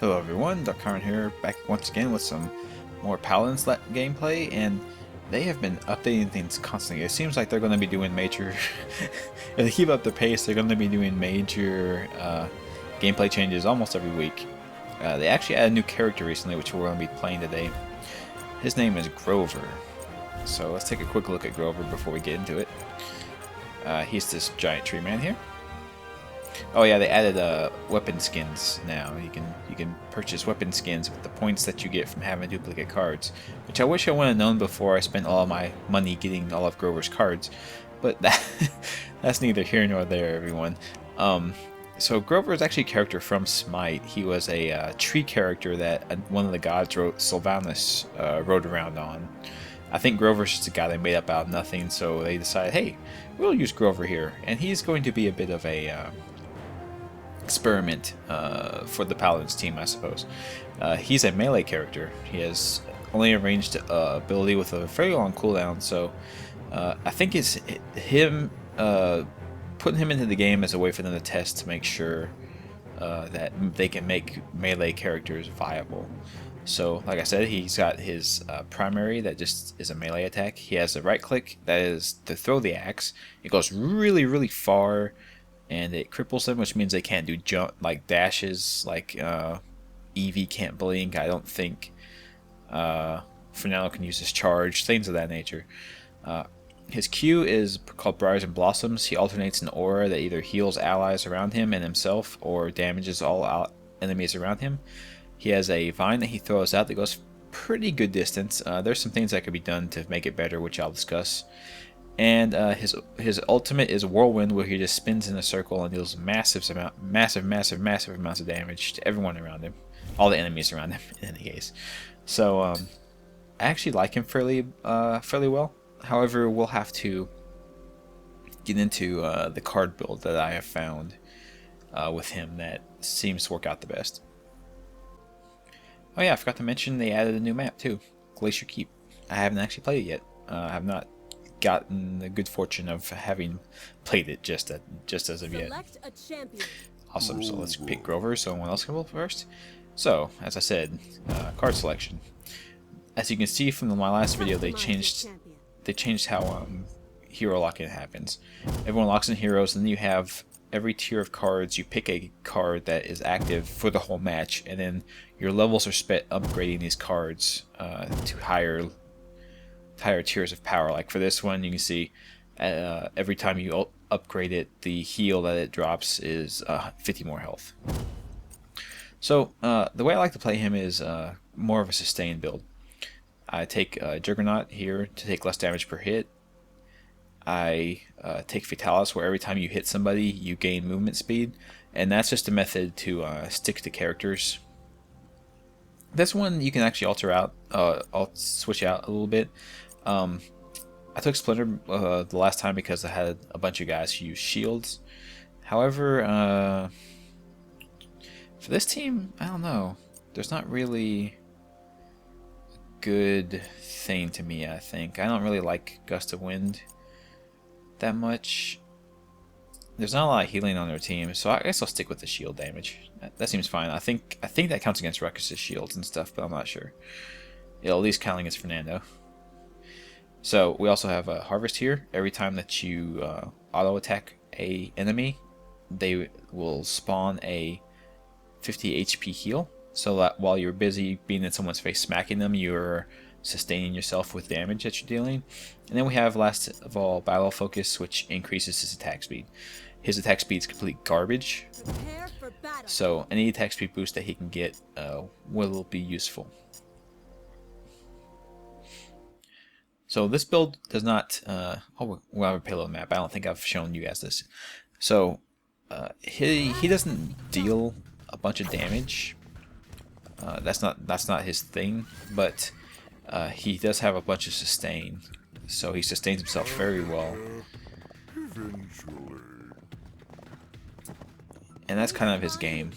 Hello everyone, DarkChiron here, back once again with some more Paladins gameplay, and they have been updating things constantly. It seems like they're going to be doing major, if they keep up the pace, they're going to be doing major gameplay changes almost every week. They actually added a new character recently, which we're going to be playing today. His name is Grover. So let's take a quick look at Grover before we get into it. He's this giant tree man here. Oh yeah, they added weapon skins now. You can purchase weapon skins with the points that you get from having duplicate cards, which I wish I would have known before I spent all of my money getting all of Grover's cards. But that's neither here nor there, everyone. So Grover is actually a character from Smite. He was a tree character that one of the gods, Sylvanus, rode around on. I think Grover's just a guy they made up out of nothing, so they decided, hey, we'll use Grover here, and he's going to be a bit of a experiment for the Paladins team, I suppose. He's a melee character. He has only a ranged ability with a very long cooldown, so I think it's him putting him into the game as a way for them to test to make sure that they can make melee characters viable. So, like I said, he's got his primary that just is a melee attack. He has a right click that is to throw the axe. It goes really, really far, and it cripples them, which means they can't do jump like dashes, like Eevee can't blink. I don't think Fernando can use his charge, things of that nature. His Q is called Briars and Blossoms. He alternates an aura that either heals allies around him and himself, or damages all enemies around him. He has a vine that he throws out that goes pretty good distance. There's some things that could be done to make it better, which I'll discuss. And his ultimate is Whirlwind, where he just spins in a circle and deals massive amounts of damage to everyone around him, all the enemies around him. In any case, so I actually like him fairly well. However, we'll have to get into the card build that I have found with him that seems to work out the best. Oh yeah, I forgot to mention they added a new map too, Glacier Keep. I haven't actually played it yet. I have not gotten the good fortune of having played it just as of yet. Awesome, so let's pick Grover, so someone else can go first. So, as I said, card selection. As you can see from my last video, they changed how hero lock-in happens. Everyone locks in heroes, and then you have every tier of cards, you pick a card that is active for the whole match, and then your levels are spent upgrading these cards to higher tiers of power. Like for this one, you can see every time you upgrade it, the heal that it drops is 50 more health. So the way I like to play him is more of a sustain build. I take Juggernaut here to take less damage per hit. I take Fatalis, where every time you hit somebody, you gain movement speed, and that's just a method to stick to characters. This one you can actually alter out. I'll switch out a little bit. I took Splinter the last time because I had a bunch of guys who use shields. However, for this team, I don't know. There's not really a good thing to me, I think. I don't really like Gust of Wind that much. There's not a lot of healing on their team, so I guess I'll stick with the shield damage. That seems fine. I think that counts against Ruckus's shields and stuff, but I'm not sure. It'll at least count against Fernando. So we also have a Harvest here. Every time that you auto attack a enemy, they will spawn a 50 HP heal. So that while you're busy being in someone's face smacking them, you're sustaining yourself with damage that you're dealing. And then we have, last of all, Battle Focus, which increases his attack speed. His attack speed is complete garbage, so any attack speed boost that he can get will be useful. So this build does not... we'll have a payload map. I don't think I've shown you guys this. So he doesn't deal a bunch of damage. That's not his thing, but he does have a bunch of sustain, so he sustains himself very well. And that's kind of his game.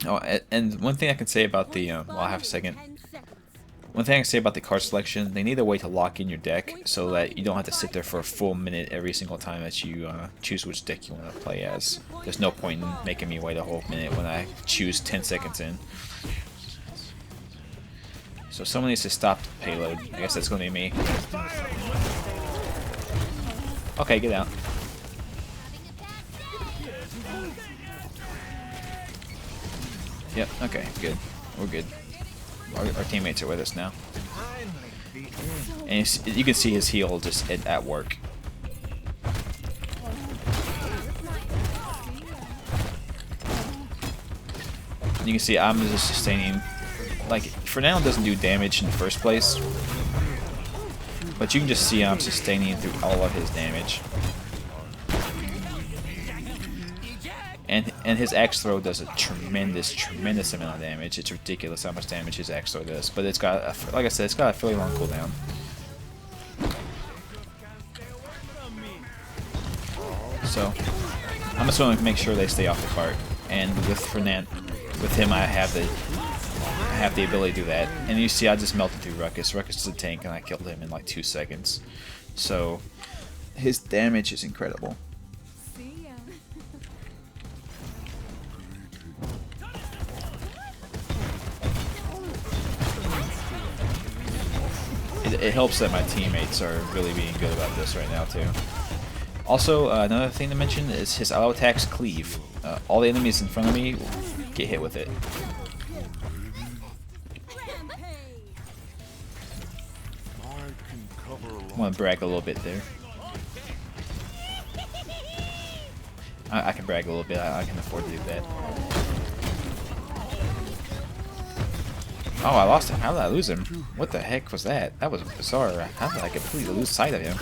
Oh, and one thing I can say about the well, I have a second. One thing I can say about the card selection, they need a way to lock in your deck so that you don't have to sit there for a full minute every single time that you choose which deck you want to play as. There's no point in making me wait a whole minute when I choose 10 seconds in. So someone needs to stop the payload. I guess that's going to be me. Okay, get out. Yep, okay, good. We're good. Our teammates are with us now. And you can see his heal just at work. You can see I'm just sustaining. Like, Fernando doesn't do damage in the first place, but you can just see I'm sustaining through all of his damage. And his axe throw does a tremendous amount of damage. It's ridiculous how much damage his axe throw does. But it's got, like I said, it's got a fairly long cooldown. So I'm just going to make sure they stay off the cart. And with him, I have the ability to do that. And you see, I just melted through Ruckus. Ruckus is a tank, and I killed him in like 2 seconds. So his damage is incredible. It helps that my teammates are really being good about this right now too. Also, another thing to mention is his auto attacks cleave. All the enemies in front of me get hit with it. I want to brag a little bit there. I can brag a little bit. I can afford to do that. Oh, I lost him. How did I lose him? What the heck was that? That was bizarre. How did I completely lose sight of him?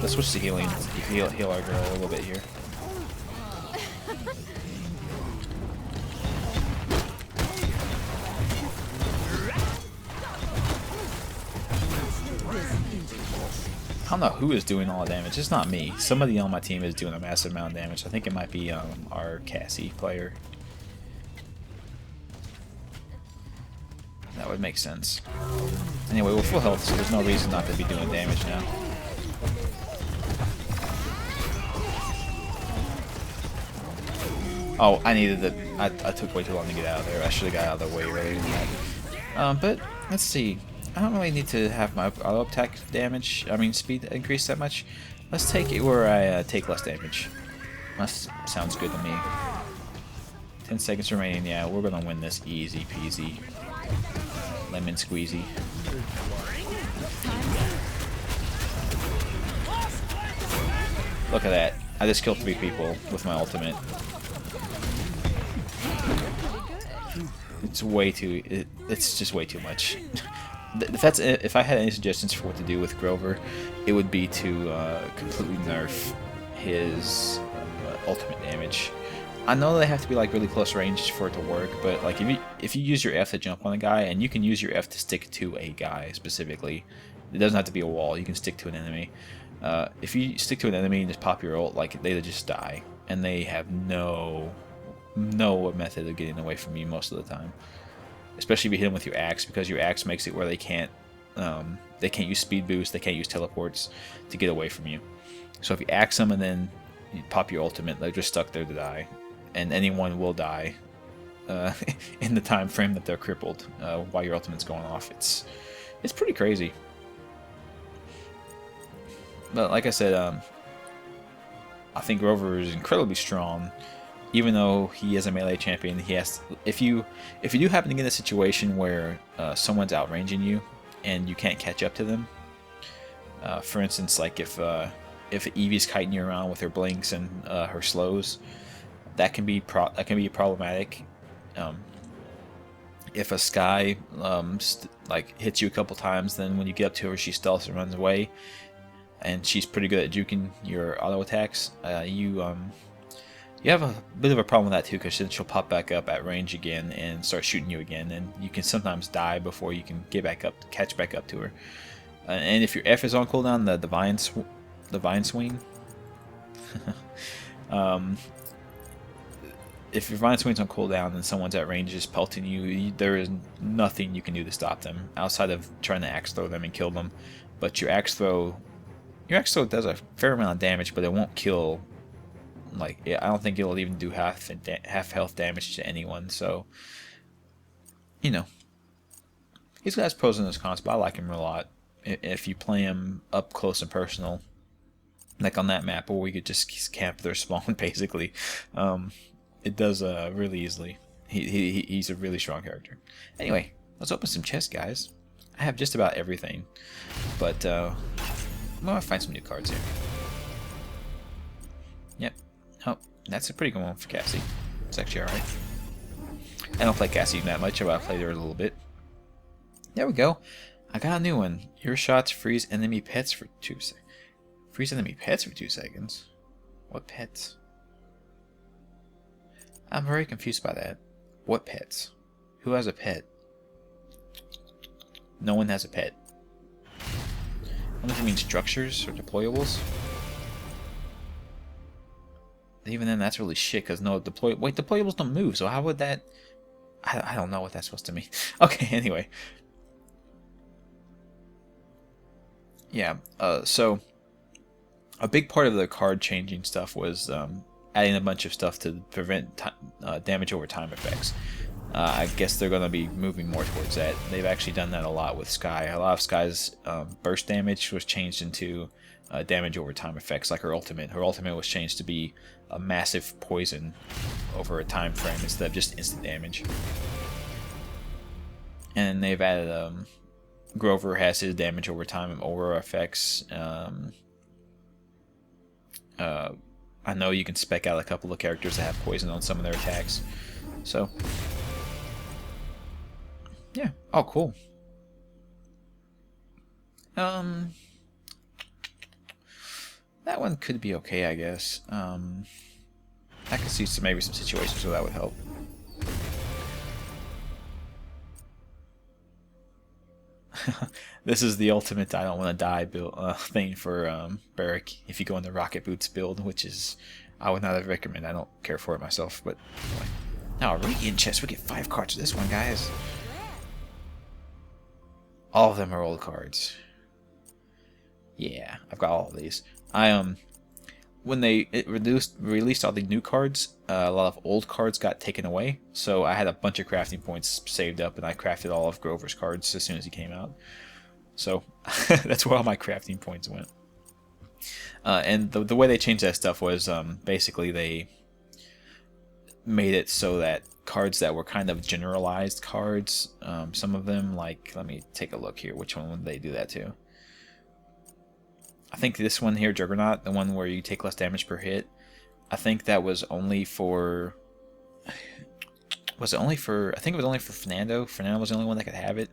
Let's switch to healing. Heal our girl a little bit here. I don't know who is doing all the damage. It's not me. Somebody on my team is doing a massive amount of damage. I think it might be our Cassie player. That would make sense. Anyway, we're full health, so there's no reason not to be doing damage now. Oh, I needed the... I took way too long to get out of there. I should have got out of the way earlier than that. But, let's see. I don't really need to have my auto attack damage, speed increase that much. Let's take it where I take less damage. That sounds good to me. 10 seconds remaining. Yeah, we're gonna win this easy peasy. Lemon squeezy. Look at that. I just killed 3 people with my ultimate. It's way too... It's just way too much. If I had any suggestions for what to do with Grover, it would be to completely nerf his ultimate damage. I know they have to be like really close range for it to work, but like if you use your F to jump on a guy, and you can use your F to stick to a guy specifically, it doesn't have to be a wall. You can stick to an enemy. If you stick to an enemy and just pop your ult, like they just die, and they have no method of getting away from you most of the time. Especially if you hit them with your axe, because your axe makes it where they can't use speed boost, they can't use teleports to get away from you. So if you axe them and then you pop your ultimate, they're just stuck there to die, and anyone will die in the time frame that they're crippled while your ultimate's going off. It's pretty crazy. But like I said, I think Grover is incredibly strong. Even though he is a melee champion, he has. If you do happen to get in a situation where someone's outranging you and you can't catch up to them, for instance, like if Eevee's kiting you around with her blinks and her slows, that can be problematic. If a Skye like hits you a couple times, then when you get up to her, she stealths and runs away, and she's pretty good at juking your auto attacks. You have a bit of a problem with that too, because then she'll pop back up at range again and start shooting you again, and you can sometimes die before you can get back up, catch back up to her. And if your F is on cooldown, the divine swing, if your Vine Swing's on cooldown and someone's at range just pelting you, there is nothing you can do to stop them outside of trying to axe throw them and kill them. But your axe throw does a fair amount of damage, but it won't kill. Like, I don't think it'll even do half health damage to anyone. So, you know, he's got his pros and his cons, but I like him a lot. If you play him up close and personal, like on that map where we could just camp their spawn, basically, it does really easily. He's a really strong character. Anyway, let's open some chests, guys. I have just about everything, but I'm gonna find some new cards here. Yep. Oh, that's a pretty good one for Cassie. It's actually alright. I don't play Cassie that much, but I played her a little bit. There we go. I got a new one. Your shots freeze enemy pets for 2 seconds. Freeze enemy pets for 2 seconds? What pets? I'm very confused by that. What pets? Who has a pet? No one has a pet. I don't know if it means structures or deployables. Even then, that's really shit, because no deployables don't move, so how would that... I don't know what that's supposed to mean. Okay, anyway. Yeah, so a big part of the card changing stuff was adding a bunch of stuff to prevent damage over time effects. I guess they're going to be moving more towards that. They've actually done that a lot with Sky. A lot of Sky's burst damage was changed into damage over time effects, like her ultimate. Her ultimate was changed to be a massive poison over a time frame instead of just instant damage. And they've added Grover has his damage over time and aura effects. I know you can spec out a couple of characters that have poison on some of their attacks. So, yeah. Oh, cool. That one could be okay, I guess. I could see maybe some situations where that would help. This is the ultimate I don't want to die build thing for Barrack if you go in the Rocket Boots build, which is I would not recommend. I don't care for it myself, but anyway. Now a Radiant chest. We get 5 cards for this one, guys. All of them are old cards. Yeah, I've got all of these. When they released all the new cards, a lot of old cards got taken away. So I had a bunch of crafting points saved up, and I crafted all of Grover's cards as soon as he came out. So that's where all my crafting points went. And the way they changed that stuff was basically they made it so that cards that were kind of generalized cards, some of them, like, let me take a look here. Which one would they do that to? I think this one here, Juggernaut, the one where you take less damage per hit, I think that was only for... Was it only for... I think it was only for Fernando. Fernando was the only one that could have it.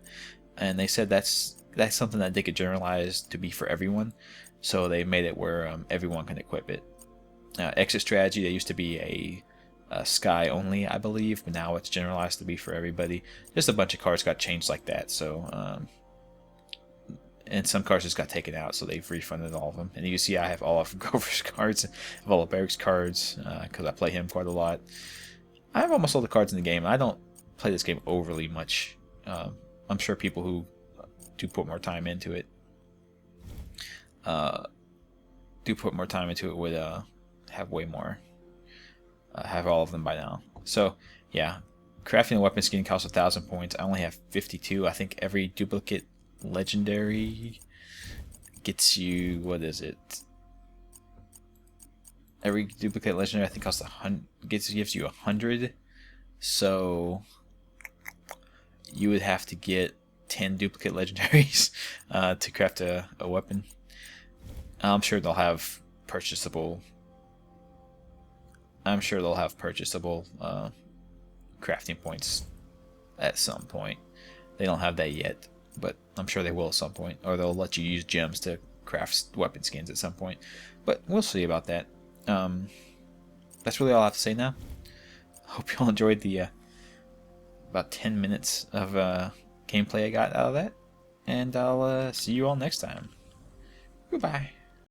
And they said that's something that they could generalize to be for everyone. So they made it where everyone can equip it. Exit Strategy, they used to be a Sky only, I believe. But now it's generalized to be for everybody. Just a bunch of cards got changed like that. So... and some cards just got taken out, so they've refunded all of them. And you can see I have all of Grover's cards, I have all of Barrack's cards, because I play him quite a lot. I have almost all the cards in the game. I don't play this game overly much. I'm sure people who do put more time into it, would have way more. Have all of them by now. So, yeah. Crafting a weapon skin costs 1,000 points. I only have 52. I think every duplicate legendary gets you, what is it? Every duplicate legendary I think costs gives you 100. So you would have to get 10 duplicate legendaries to craft a weapon. I'm sure they'll have purchasable. Crafting points at some point. They don't have that yet, but I'm sure they will at some point, or they'll let you use gems to craft weapon skins at some point. But we'll see about that. That's really all I have to say now. Hope you all enjoyed the about 10 minutes of gameplay I got out of that, and I'll see you all next time. Goodbye.